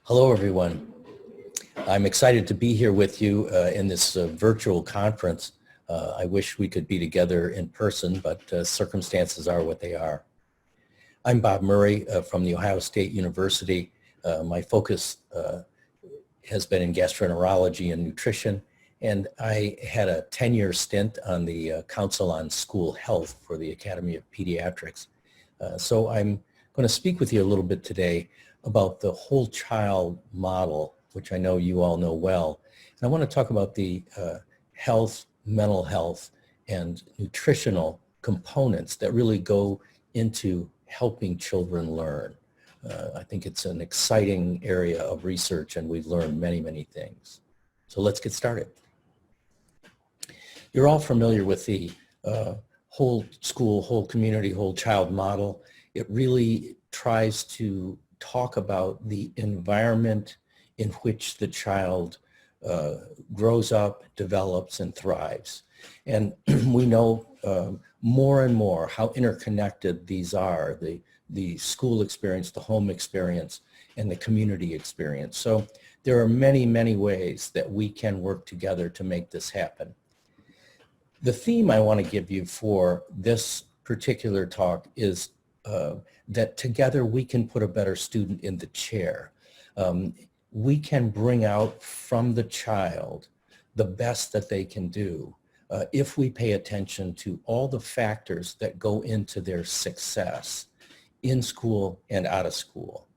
Hello, everyone. I'm excited to be here with you in this virtual conference. I wish we could be together in person, but circumstances are what they are. I'm Bob Murray from The Ohio State University. My focus has been in gastroenterology and nutrition, and I had a 10-year stint on the Council on School Health for the Academy of Pediatrics. So I'm going to speak with you a little bit today about the whole child model, which I know you all know well. And I want to talk about the health, mental health, and nutritional components that really go into helping children learn. I think it's an exciting area of research, and we've learned many, many things. So let's get started. You're all familiar with the whole school, whole community, whole child model. It really tries to talk about the environment in which the child grows up, develops, and thrives. And we know more and more how interconnected these are, the school experience, the home experience, and the community experience. So there are many, many ways that we can work together to make this happen. The theme I want to give you for this particular talk is that together we can put a better student in the chair. We can bring out from the child the best that they can do if we pay attention to all the factors that go into their success in school and out of school.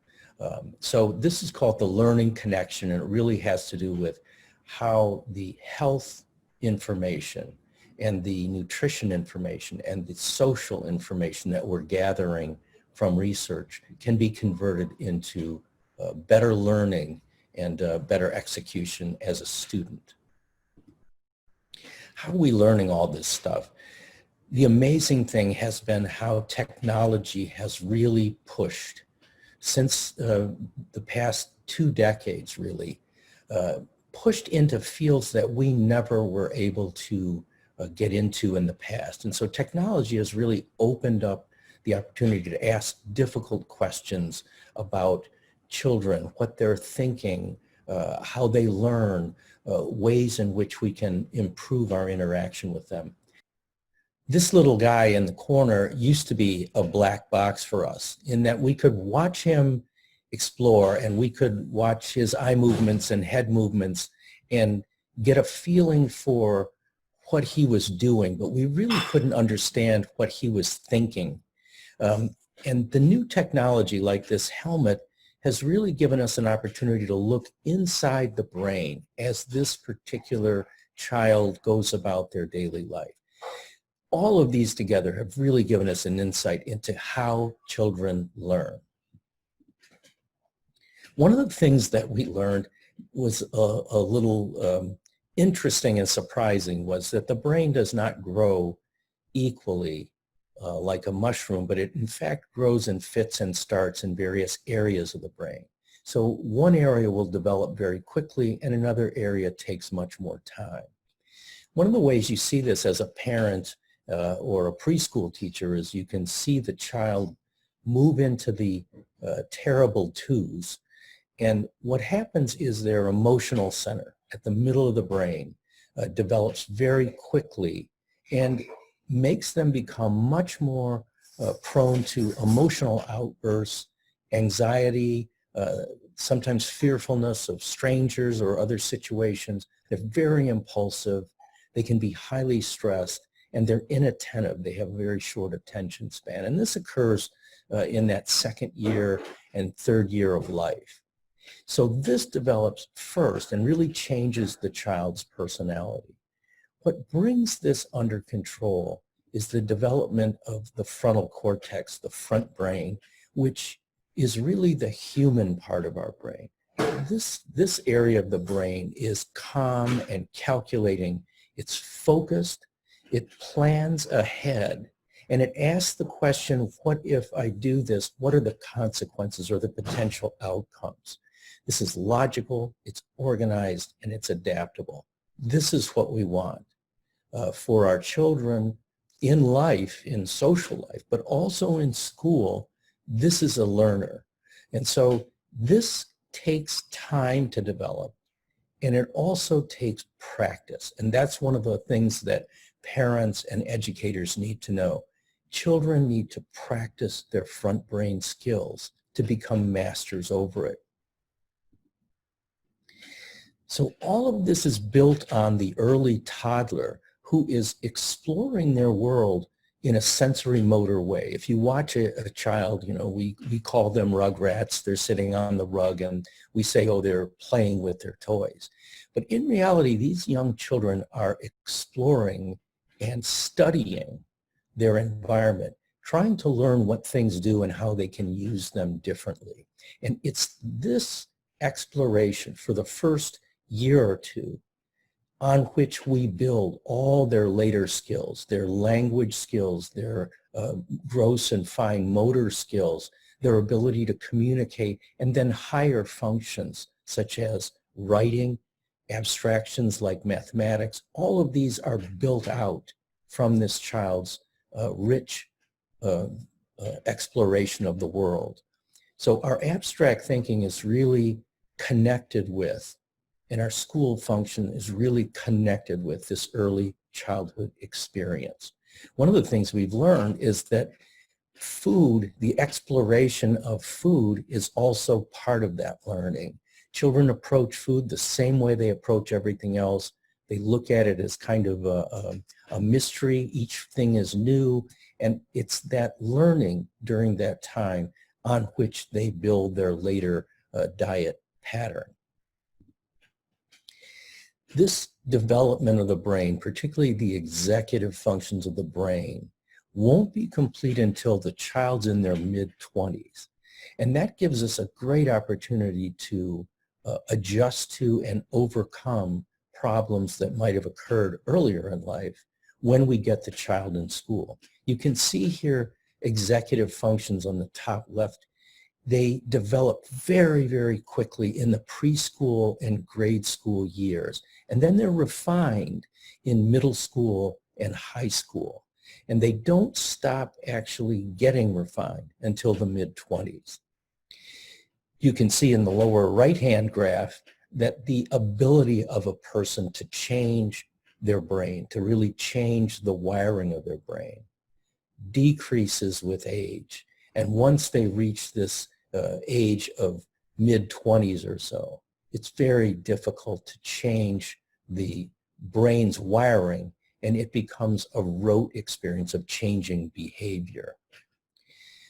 So this is called the learning connection, and it really has to do with how the health information and the nutrition information and the social information that we're gathering from research can be converted into better learning and better execution as a student. How are we learning all this stuff? The amazing thing has been how technology has really pushed since the past 2 decades, really, pushed into fields that we never were able to get into in the past. And so technology has really opened up the opportunity to ask difficult questions about children, what they're thinking, how they learn, ways in which we can improve our interaction with them. This little guy in the corner used to be a black box for us in that we could watch him explore and we could watch his eye movements and head movements and get a feeling for what he was doing, but we really couldn't understand what he was thinking. And the new technology like this helmet has really given us an opportunity to look inside the brain as this particular child goes about their daily life. All of these together have really given us an insight into how children learn. One of the things that we learned was a little interesting and surprising was that the brain does not grow equally like a mushroom, but it in fact grows in fits and starts in various areas of the brain. So one area will develop very quickly and another area takes much more time. One of the ways you see this as a parent or a preschool teacher is you can see the child move into the terrible twos. And what happens is their emotional center at the middle of the brain develops very quickly and makes them become much more prone to emotional outbursts, anxiety, sometimes fearfulness of strangers or other situations. They're very impulsive. They can be highly stressed, and they're inattentive. They have a very short attention span. And this occurs in that second year and third year of life. So this develops first and really changes the child's personality. What brings this under control is the development of the frontal cortex, the front brain, which is really the human part of our brain. This area of the brain is calm and calculating. It's focused. It plans ahead. And it asks the question, what if I do this? What are the consequences or the potential outcomes? This is logical, it's organized, and it's adaptable. This is what we want for our children in life, in social life, but also in school. This is a learner. And so this takes time to develop, and it also takes practice. And that's one of the things that parents and educators need to know. Children need to practice their front brain skills to become masters over it. So all of this is built on the early toddler who is exploring their world in a sensory motor way. If you watch a child, you know, we call them rugrats. They're sitting on the rug and we say, oh, they're playing with their toys. But in reality, these young children are exploring and studying their environment, trying to learn what things do and how they can use them differently. And it's this exploration for the first year or two on which we build all their later skills, their language skills, their gross and fine motor skills, their ability to communicate, and then higher functions such as writing, abstractions like mathematics. All of these are built out from this child's rich exploration of the world. So our abstract thinking is really connected with, and our school function is really connected with this early childhood experience. One of the things we've learned is that food, the exploration of food, is also part of that learning. Children approach food the same way they approach everything else. They look at it as kind of a mystery. Each thing is new, and it's that learning during that time on which they build their later diet pattern. This development of the brain, particularly the executive functions of the brain, won't be complete until the child's in their mid-20s. And that gives us a great opportunity to adjust to and overcome problems that might have occurred earlier in life when we get the child in school. You can see here executive functions on the top left. They develop very, very quickly in the preschool and grade school years. And then they're refined in middle school and high school. And they don't stop actually getting refined until the mid-20s. You can see in the lower right-hand graph that the ability of a person to change their brain, to really change the wiring of their brain, decreases with age. And once they reach this age of mid-20s or so, it's very difficult to change the brain's wiring, and it becomes a rote experience of changing behavior.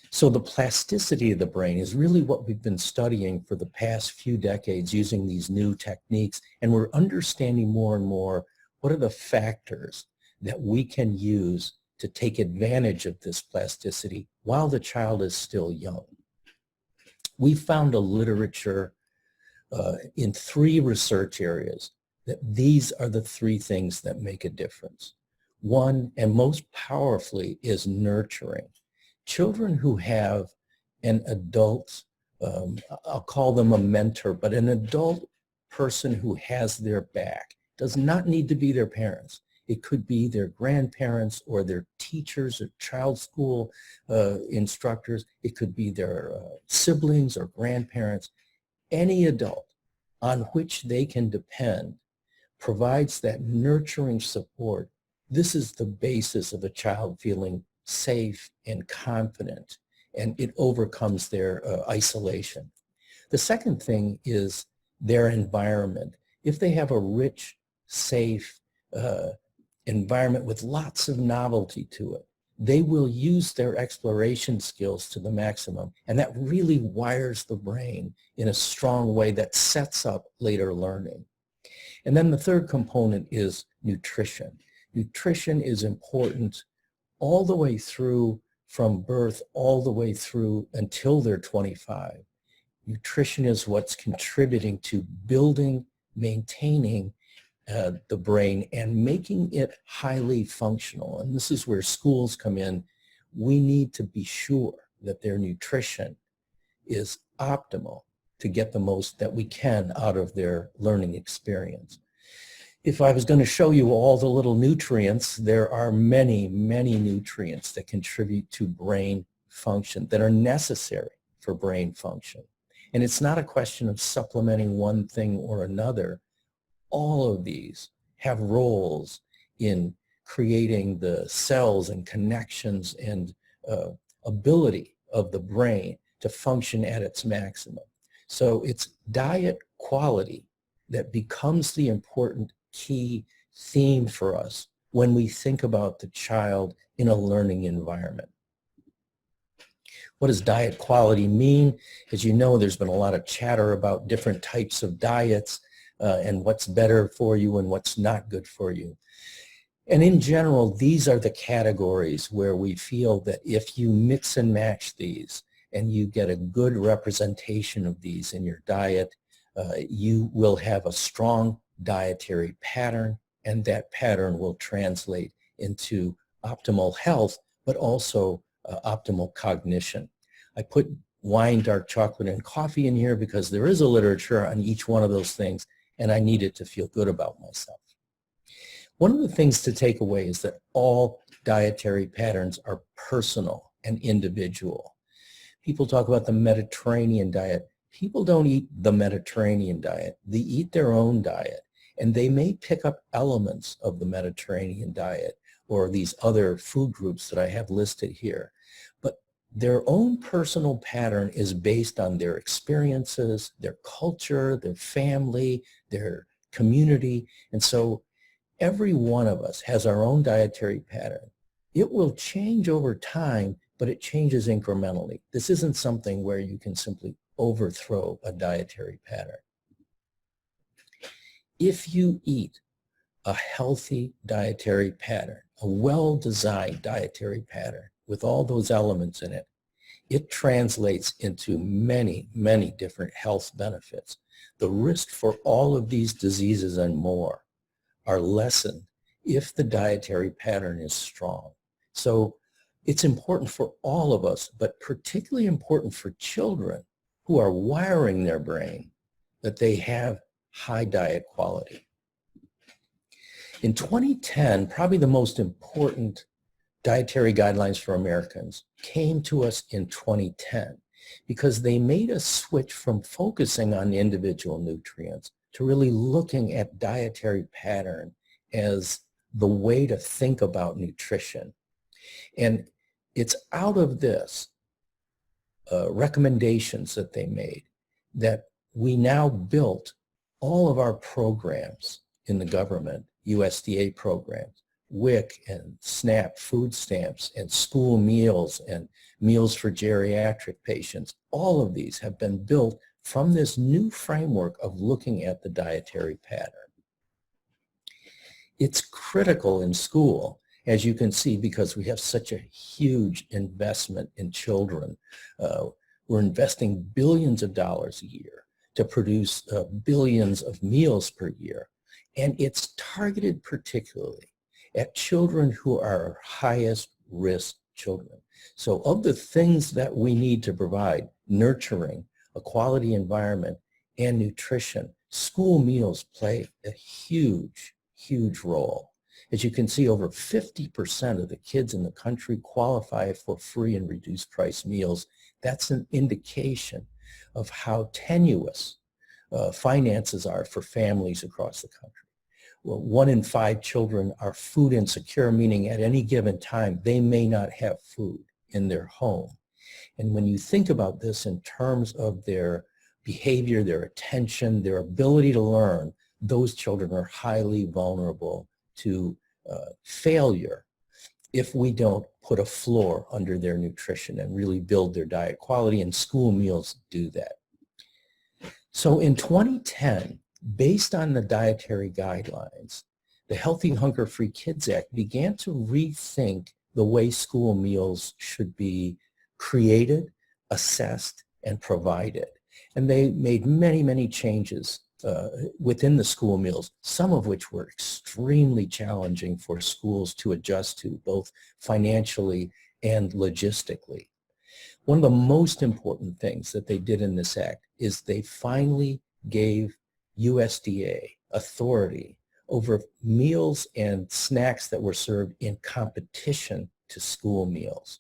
So the plasticity of the brain is really what we've been studying for the past few decades using these new techniques, and we're understanding more and more what are the factors that we can use to take advantage of this plasticity while the child is still young. We found a literature in 3 research areas that these are the 3 things that make a difference. One, and most powerfully, is nurturing. Children who have an adult, I'll call them a mentor, but an adult person who has their back, does not need to be their parents. It could be their grandparents or their teachers or child school instructors. It could be their siblings or grandparents. Any adult on which they can depend provides that nurturing support. This is the basis of a child feeling safe and confident, and it overcomes their isolation. The second thing is their environment. If they have a rich, safe environment with lots of novelty to it, they will use their exploration skills to the maximum, and that really wires the brain in a strong way that sets up later learning. And then the third component is nutrition. Nutrition is important all the way through, from birth all the way through until they're 25. Nutrition is what's contributing to building, maintaining the brain and making it highly functional. And this is where schools come in. We need to be sure that their nutrition is optimal to get the most that we can out of their learning experience. If I was going to show you all the little nutrients, there are many, many nutrients that contribute to brain function, that are necessary for brain function. And it's not a question of supplementing one thing or another. All of these have roles in creating the cells and connections and ability of the brain to function at its maximum. So it's diet quality that becomes the important key theme for us when we think about the child in a learning environment. What does diet quality mean? As you know, there's been a lot of chatter about different types of diets and what's better for you and what's not good for you. And in general, these are the categories where we feel that if you mix and match these and you get a good representation of these in your diet, you will have a strong dietary pattern, and that pattern will translate into optimal health, but also optimal cognition. I put wine, dark chocolate, and coffee in here because there is a literature on each one of those things, and I needed to feel good about myself. One of the things to take away is that all dietary patterns are personal and individual. People talk about the Mediterranean diet. People don't eat the Mediterranean diet. They eat their own diet, and they may pick up elements of the Mediterranean diet or these other food groups that I have listed here. But their own personal pattern is based on their experiences, their culture, their family, their community. And so every one of us has our own dietary pattern. It will change over time, but it changes incrementally. This isn't something where you can simply overthrow a dietary pattern. If you eat a healthy dietary pattern, a well-designed dietary pattern with all those elements in it, it translates into many, many different health benefits. The risk for all of these diseases and more are lessened if the dietary pattern is strong. So it's important for all of us, but particularly important for children who are wiring their brain that they have high diet quality. In 2010, probably the most important dietary guidelines for Americans came to us in 2010 because they made us switch from focusing on individual nutrients to really looking at dietary pattern as the way to think about nutrition. And it's out of this recommendations that they made that we now built all of our programs in the government, USDA programs, WIC and SNAP food stamps and school meals and meals for geriatric patients. All of these have been built from this new framework of looking at the dietary pattern. It's critical in school, as you can see, because we have such a huge investment in children. We're investing billions of dollars a year to produce billions of meals per year. And it's targeted particularly at children who are highest risk children. So of the things that we need to provide, nurturing, a quality environment, and nutrition, school meals play a huge, huge role. As you can see, over 50% of the kids in the country qualify for free and reduced price meals. That's an indication of how tenuous finances are for families across the country. Well, 1 in 5 children are food insecure, meaning at any given time, they may not have food in their home. And when you think about this in terms of their behavior, their attention, their ability to learn, those children are highly vulnerable to failure if we don't put a floor under their nutrition and really build their diet quality, and school meals do that. So in 2010, based on the dietary guidelines, the Healthy Hunger-Free Kids Act began to rethink the way school meals should be created, assessed, and provided. And they made many, many changes within the school meals, some of which were extremely challenging for schools to adjust to, both financially and logistically. One of the most important things that they did in this act is they finally gave USDA authority over meals and snacks that were served in competition to school meals.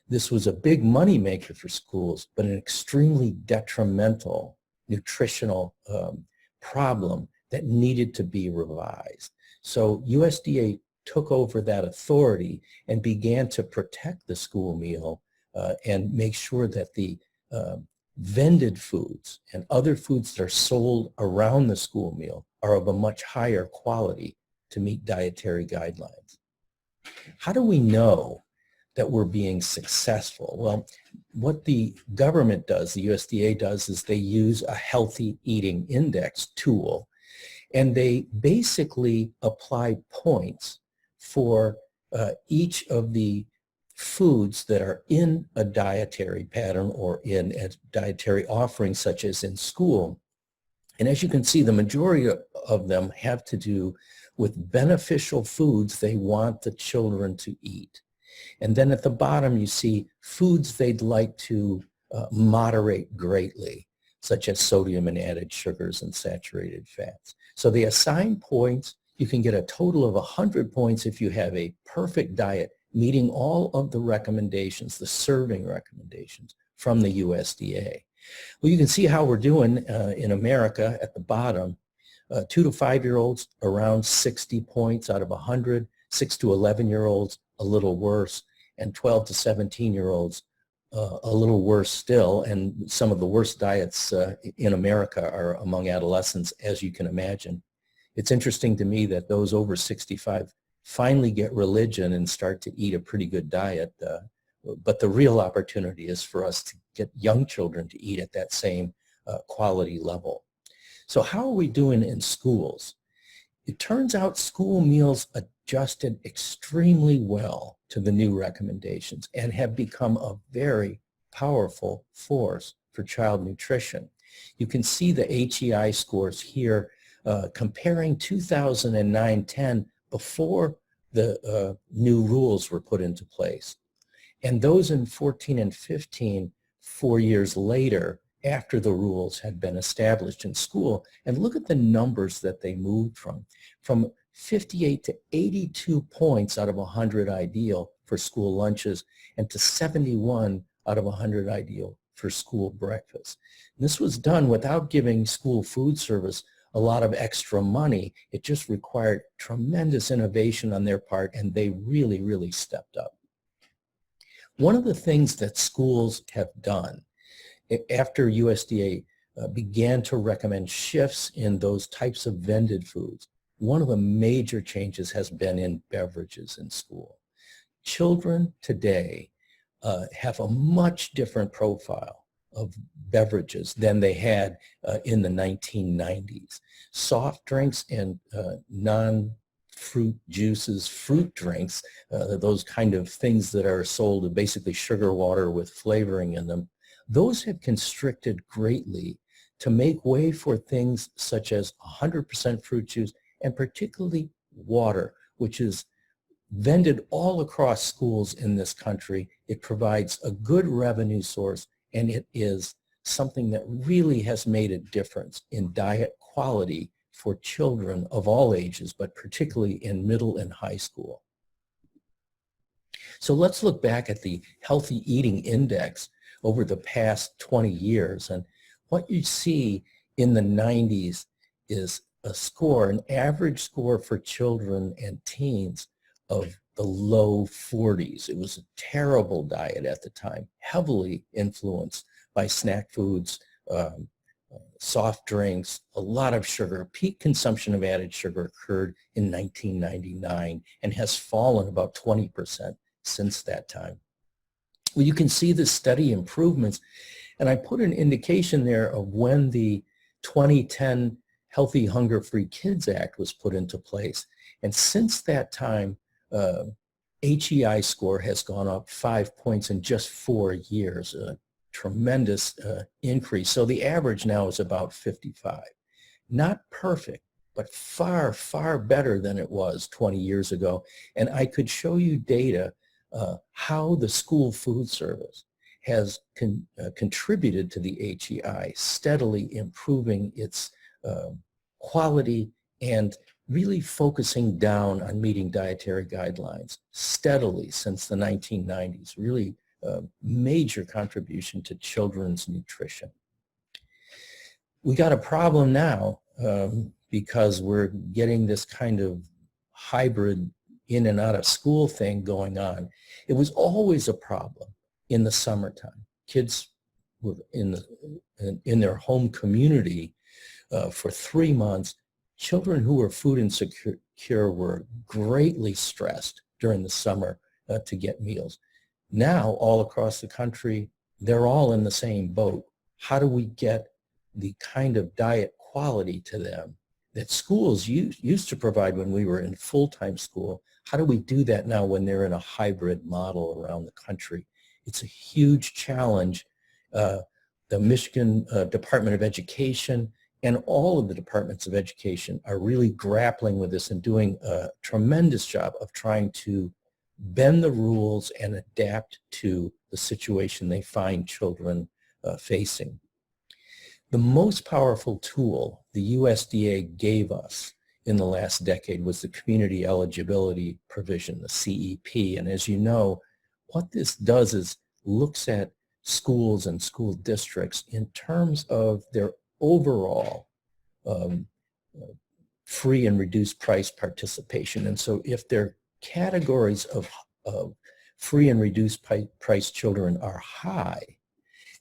This was a big money maker for schools, but an extremely detrimental nutritional problem that needed to be revised. So USDA took over that authority and began to protect the school meal and make sure that the vended foods and other foods that are sold around the school meal are of a much higher quality to meet dietary guidelines. How do we know that we're being successful? Well, what the government does, the USDA does, is they use a healthy eating index tool, and they basically apply points for each of the foods that are in a dietary pattern or in a dietary offering, such as in school. And as you can see, the majority of them have to do with beneficial foods they want the children to eat. And then at the bottom, you see foods they'd like to moderate greatly, such as sodium and added sugars and saturated fats. So they assign points. You can get a total of 100 points if you have a perfect diet, meeting all of the recommendations, the serving recommendations from the USDA. Well, you can see how we're doing in America at the bottom. 2 to 5-year-olds, around 60 points out of 100. 6 to 11-year-olds, a little worse. And 12 to 17-year-olds, a little worse still. And some of the worst diets in America are among adolescents, as you can imagine. It's interesting to me that those over 65 finally get religion and start to eat a pretty good diet. But the real opportunity is for us to get young children to eat at that same quality level. So how are we doing in schools? It turns out school meals adjusted extremely well to the new recommendations and have become a very powerful force for child nutrition. You can see the HEI scores here comparing 2009-10 before the new rules were put into place. And those in 14 and 15, 4 years later, after the rules had been established in school. And look at the numbers that they moved from 58 to 82 points out of 100 ideal for school lunches, and to 71 out of 100 ideal for school breakfast. And this was done without giving school food service a lot of extra money. It just required tremendous innovation on their part, and they really, really stepped up. One of the things that schools have done after USDA began to recommend shifts in those types of vended foods, one of the major changes has been in beverages in school. Children today have a much different profile of beverages than they had in the 1990s. Soft drinks and non-fruit juices, fruit drinks, those kind of things that are sold, basically sugar water with flavoring in them, those have constricted greatly to make way for things such as 100% fruit juice, and particularly water, which is vended all across schools in this country. It provides a good revenue source, and it is something that really has made a difference in diet quality for children of all ages, but particularly in middle and high school. So let's look back at the Healthy Eating Index over the past 20 years. And what you see in the 90s is a score, an average score for children and teens of the low 40s. It was a terrible diet at the time, heavily influenced by snack foods, soft drinks, a lot of sugar. Peak consumption of added sugar occurred in 1999 and has fallen about 20% since that time. Well, you can see the steady improvements, and I put an indication there of when the 2010 Healthy Hunger-Free Kids Act was put into place. And since that time, HEI score has gone up 5 points in just 4 years, a tremendous increase. So the average now is about 55. Not perfect, but far, far better than it was 20 years ago. And I could show you data how the school food service has contributed to the HEI, steadily improving its quality and really focusing down on meeting dietary guidelines steadily since the 1990s, really major contribution to children's nutrition. We got a problem now because we're getting this kind of hybrid in and out of school thing going on. It was always a problem in the summertime. Kids were in their home community for 3 months. Children who were food insecure were greatly stressed during the summer to get meals. Now, all across the country, they're all in the same boat. How do we get the kind of diet quality to them that schools used to provide when we were in full-time school? How do we do that now when they're in a hybrid model around the country? It's a huge challenge. The Michigan Department of Education and all of the departments of education are really grappling with this and doing a tremendous job of trying to bend the rules and adapt to the situation they find children facing. The most powerful tool the USDA gave us in the last decade was the Community Eligibility Provision, the CEP. And as you know, what this does is looks at schools and school districts in terms of their overall free and reduced price participation. And so if their categories of free and reduced price children are high,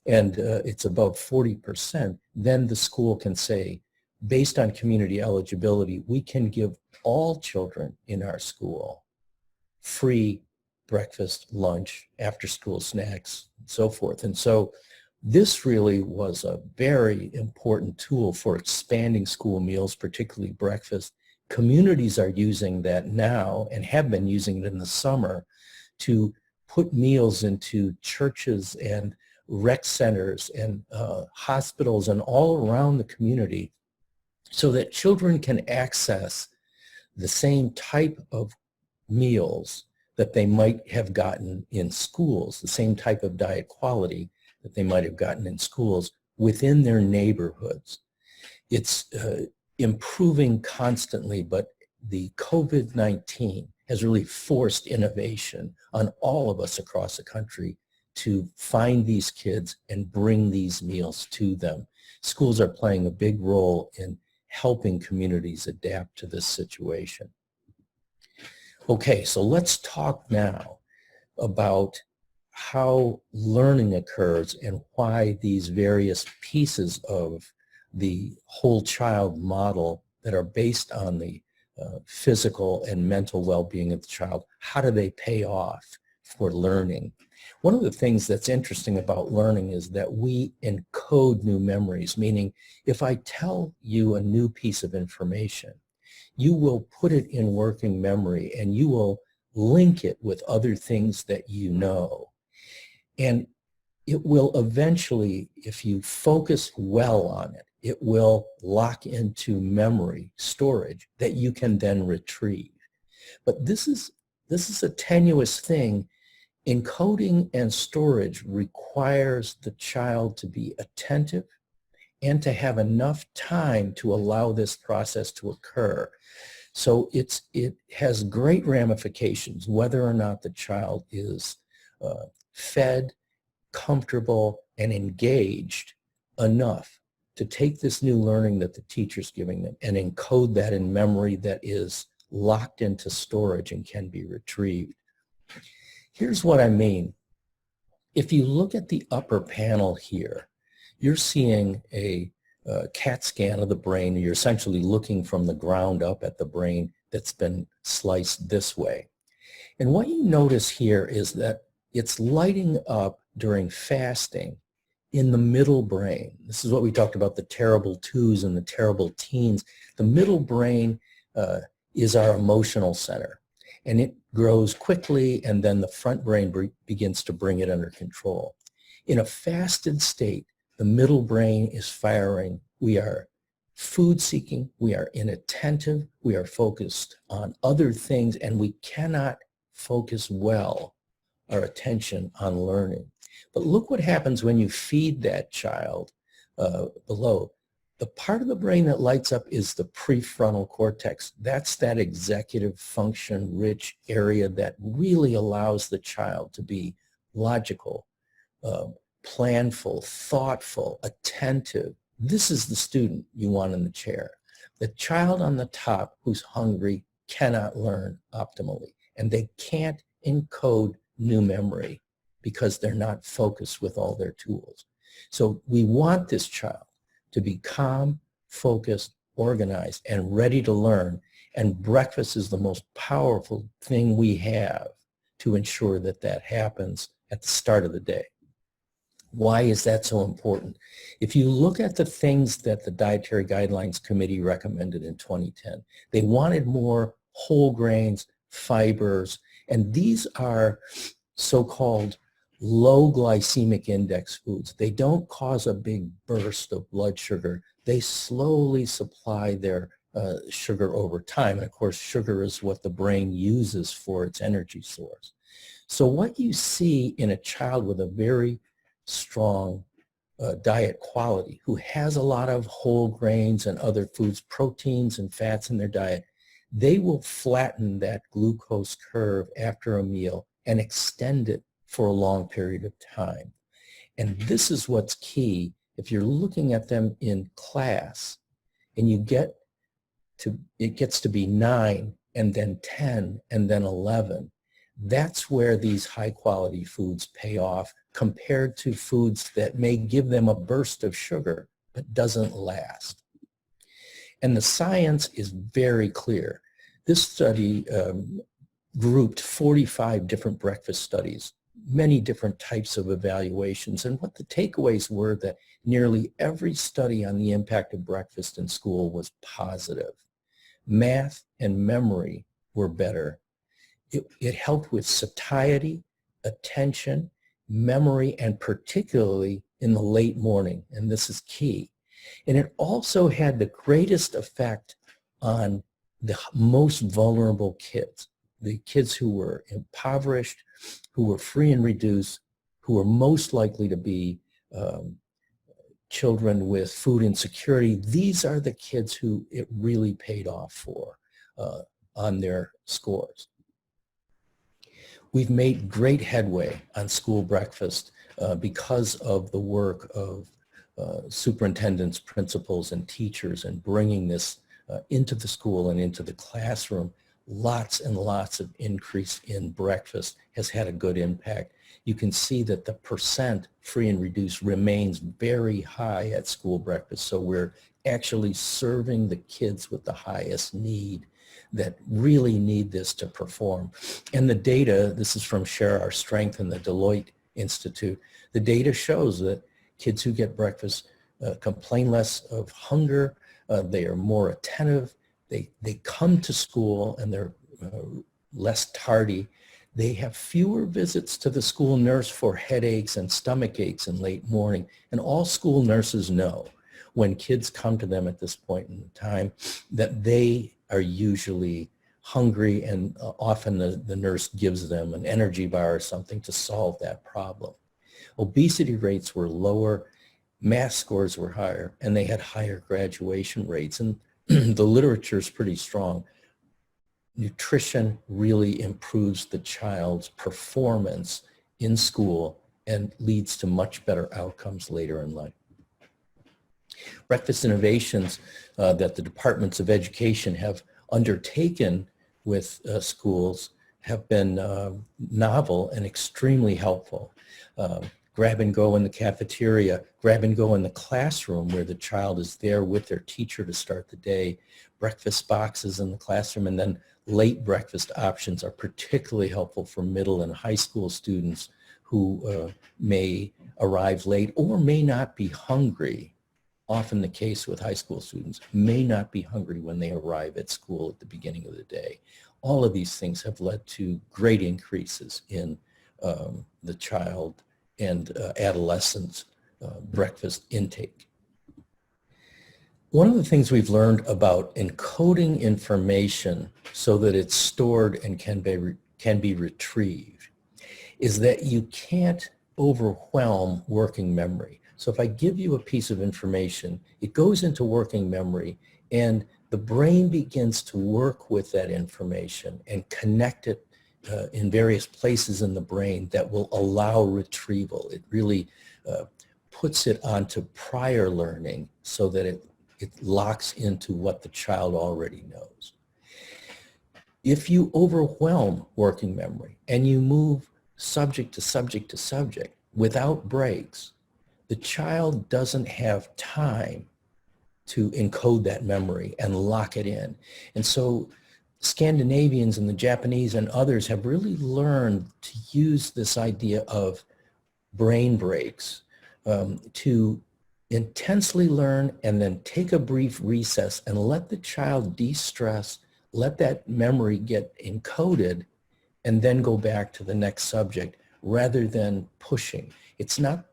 and it's above 40%, then the school can say, based on community eligibility, we can give all children in our school free breakfast, lunch, after-school snacks, and so forth. And so this really was a very important tool for expanding school meals, particularly breakfast. Communities are using that now and have been using it in the summer to put meals into churches and rec centers and hospitals and all around the community so that children can access the same type of meals that they might have gotten in schools, the same type of diet quality that they might have gotten in schools within their neighborhoods. It's improving constantly, but the COVID-19 has really forced innovation on all of us across the country to find these kids and bring these meals to them. Schools are playing a big role in helping communities adapt to this situation. Okay, so let's talk now about how learning occurs and why these various pieces of the whole child model that are based on the physical and mental well-being of the child, how do they pay off for learning? One of the things that's interesting about learning is that we encode new memories, meaning if I tell you a new piece of information, you will put it in working memory and you will link it with other things that you know. And it will eventually, if you focus well on it, it will lock into memory storage that you can then retrieve. But this is a tenuous thing. Encoding and storage requires the child to be attentive and to have enough time to allow this process to occur. So it has great ramifications whether or not the child is fed, comfortable, and engaged enough to take this new learning that the teacher's giving them and encode that in memory that is locked into storage and can be retrieved. Here's what I mean. If you look at the upper panel here, you're seeing a CAT scan of the brain. You're essentially looking from the ground up at the brain that's been sliced this way. And what you notice here is that it's lighting up during fasting in the middle brain. This is what we talked about, the terrible twos and the terrible teens. The middle brain is our emotional center, and it grows quickly, and then the front brain begins to bring it under control. In a fasted state, the middle brain is firing. We are food seeking, we are inattentive, we are focused on other things, and we cannot focus well our attention on learning. But look what happens when you feed that child below. The part of the brain that lights up is the prefrontal cortex. That's that executive function rich area that really allows the child to be logical, planful, thoughtful, attentive. This is the student you want in the chair. The child on the top who's hungry cannot learn optimally, and they can't encode new memory because they're not focused with all their tools. So we want this child to be calm, focused, organized, and ready to learn. And breakfast is the most powerful thing we have to ensure that that happens at the start of the day. Why is that so important? If you look at the things that the Dietary Guidelines Committee recommended in 2010, they wanted more whole grains, fibers, and these are so-called low glycemic index foods. They don't cause a big burst of blood sugar. They slowly supply their sugar over time. And of course, sugar is what the brain uses for its energy source. So what you see in a child with a very strong diet quality, who has a lot of whole grains and other foods, proteins and fats in their diet, they will flatten that glucose curve after a meal and extend it for a long period of time. And this is what's key. If you're looking at them in class and it gets to be 9 and then 10 and then 11, that's where these high quality foods pay off compared to foods that may give them a burst of sugar but doesn't last. And the science is very clear. This study grouped 45 different breakfast studies, many different types of evaluations. And what the takeaways were that nearly every study on the impact of breakfast in school was positive. Math and memory were better. It helped with satiety, attention, memory, and particularly in the late morning, and this is key. And it also had the greatest effect on the most vulnerable kids, the kids who were impoverished, who were free and reduced, who were most likely to be children with food insecurity. These are the kids who it really paid off for on their scores. We've made great headway on school breakfast because of the work of superintendents, principals, and teachers, and bringing this into the school and into the classroom. Lots and lots of increase in breakfast has had a good impact. You can see that the percent free and reduced remains very high at school breakfast. So we're actually serving the kids with the highest need that really need this to perform. And the data, this is from Share Our Strength and the Deloitte Institute, the data shows that kids who get breakfast complain less of hunger, they are more attentive, they come to school and they're less tardy. They have fewer visits to the school nurse for headaches and stomach aches in late morning. And all school nurses know when kids come to them at this point in time that they are usually hungry, and often the nurse gives them an energy bar or something to solve that problem. Obesity rates were lower, math scores were higher, and they had higher graduation rates. And the literature is pretty strong. Nutrition really improves the child's performance in school and leads to much better outcomes later in life. Breakfast innovations that the departments of education have undertaken with schools have been novel and extremely helpful. Grab and go in the cafeteria, grab and go in the classroom where the child is there with their teacher to start the day, breakfast boxes in the classroom, and then late breakfast options are particularly helpful for middle and high school students who may arrive late or may not be hungry. Often the case with high school students, may not be hungry when they arrive at school at the beginning of the day. All of these things have led to great increases in the child and adolescent breakfast intake. One of the things we've learned about encoding information so that it's stored and can be retrieved is that you can't overwhelm working memory. So if I give you a piece of information, it goes into working memory and the brain begins to work with that information and connect it in various places in the brain that will allow retrieval. It really puts it onto prior learning so that it locks into what the child already knows. If you overwhelm working memory and you move subject to subject to subject without breaks, the child doesn't have time to encode that memory and lock it in. And so Scandinavians and the Japanese and others have really learned to use this idea of brain breaks to intensely learn and then take a brief recess and let the child de-stress, let that memory get encoded, and then go back to the next subject rather than pushing. It's not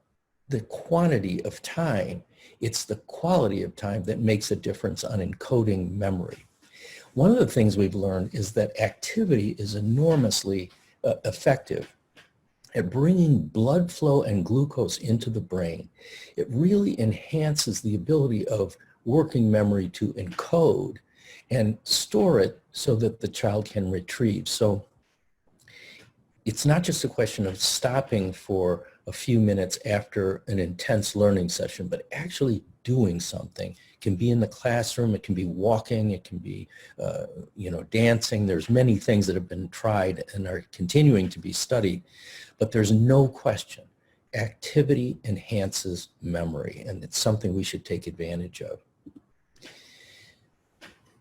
the quantity of time, it's the quality of time that makes a difference on encoding memory. One of the things we've learned is that activity is enormously effective at bringing blood flow and glucose into the brain. It really enhances the ability of working memory to encode and store it so that the child can retrieve. So it's not just a question of stopping for a few minutes after an intense learning session, but actually doing something. It can be in the classroom, it can be walking, it can be dancing. There's many things that have been tried and are continuing to be studied, but there's no question activity enhances memory, and it's something we should take advantage of.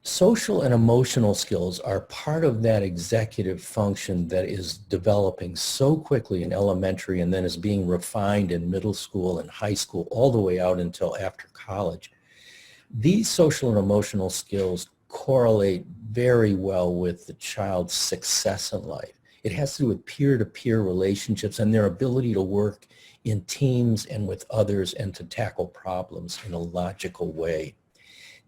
Social and emotional skills are part of that executive function that is developing so quickly in elementary and then is being refined in middle school and high school all the way out until after college. These social and emotional skills correlate very well with the child's success in life. It has to do with peer-to-peer relationships and their ability to work in teams and with others and to tackle problems in a logical way.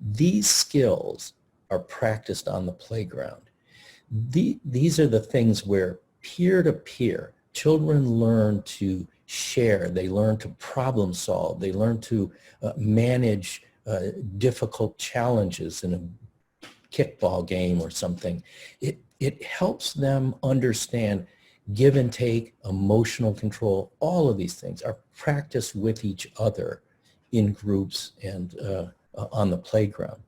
These skills are practiced on the playground. These are the things where peer-to-peer, children learn to share, they learn to problem solve, they learn to manage difficult challenges in a kickball game or something. It helps them understand give and take, emotional control. All of these things are practiced with each other in groups and on the playground.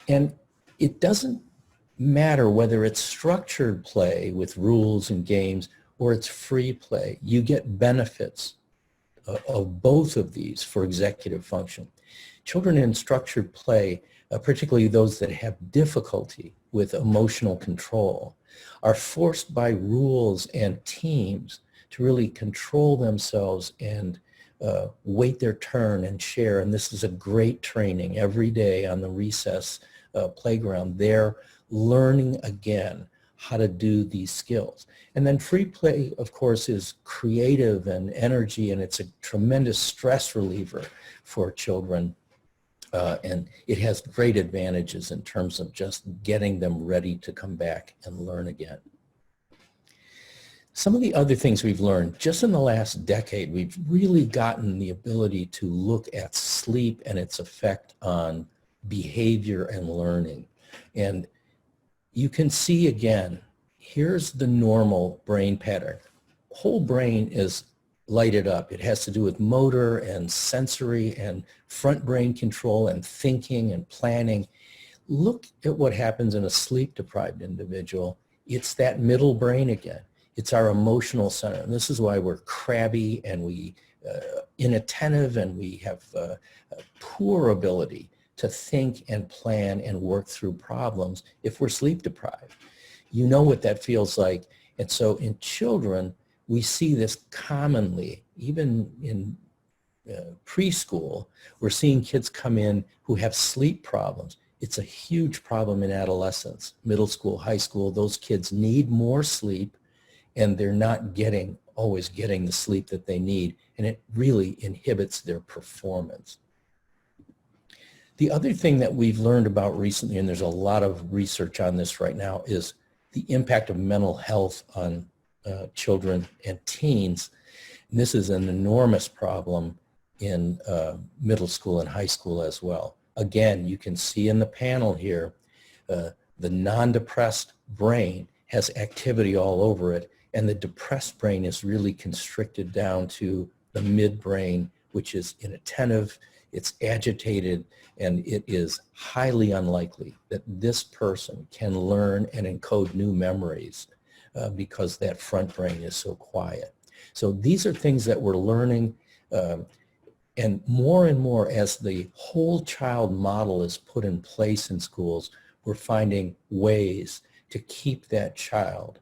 And it doesn't matter whether it's structured play with rules and games or it's free play. You get benefits of both of these for executive function. Children in structured play, particularly those that have difficulty with emotional control, are forced by rules and teams to really control themselves and wait their turn and share. And this is a great training every day on the recess playground. They're learning again how to do these skills. And then free play, of course, is creative and energy, and it's a tremendous stress reliever for children. And it has great advantages in terms of just getting them ready to come back and learn again. Some of the other things we've learned, just in the last decade, we've really gotten the ability to look at sleep and its effect on behavior and learning. And you can see again, here's the normal brain pattern. Whole brain is lighted up. It has to do with motor and sensory and front brain control and thinking and planning. Look at what happens in a sleep-deprived individual. It's that middle brain again. It's our emotional center. And this is why we're crabby and we inattentive and we have a poor ability to think and plan and work through problems if we're sleep deprived. You know what that feels like. And so in children, we see this commonly, even in preschool. We're seeing kids come in who have sleep problems. It's a huge problem in adolescence, middle school, high school. Those kids need more sleep and they're not always getting the sleep that they need, and it really inhibits their performance. The other thing that we've learned about recently, and there's a lot of research on this right now, is the impact of mental health on children and teens. And this is an enormous problem in middle school and high school as well. Again, you can see in the panel here, the non-depressed brain has activity all over it, and the depressed brain is really constricted down to the midbrain, which is inattentive, it's agitated, and it is highly unlikely that this person can learn and encode new memories because that front brain is so quiet. So these are things that we're learning, and more as the whole child model is put in place in schools, we're finding ways to keep that child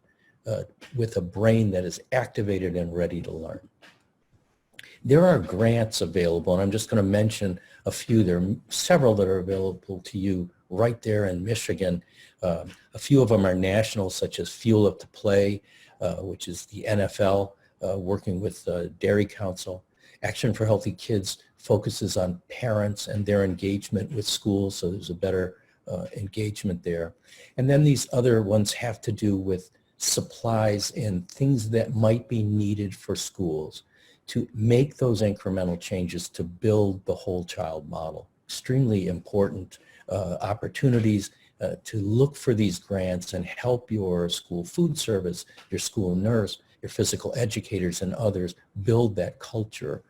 with a brain that is activated and ready to learn. There are grants available, and I'm just going to mention a few. There are several that are available to you right there in Michigan. A few of them are national, such as Fuel Up to Play, which is the NFL working with Dairy Council. Action for Healthy Kids focuses on parents and their engagement with schools, so there's a better engagement there. And then these other ones have to do with supplies and things that might be needed for schools to make those incremental changes to build the whole child model. Extremely important opportunities to look for these grants and help your school food service, your school nurse, your physical educators, and others build that culture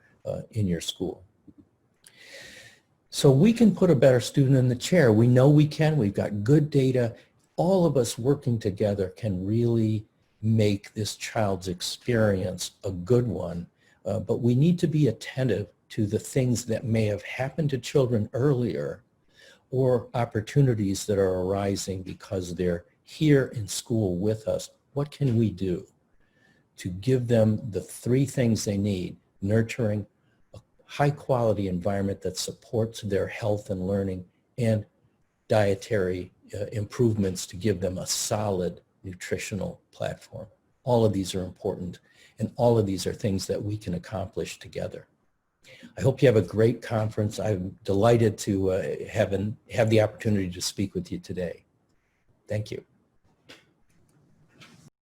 in your school. So we can put a better student in the chair. We know we can. We've got good data. All of us working together can really make this child's experience a good one. But we need to be attentive to the things that may have happened to children earlier or opportunities that are arising because they're here in school with us. What can we do to give them the three things they need: nurturing, a high quality environment that supports their health and learning, and dietary improvements to give them a solid nutritional platform. All of these are important, and all of these are things that we can accomplish together. I hope you have a great conference. I'm delighted to have the opportunity to speak with you today. Thank you.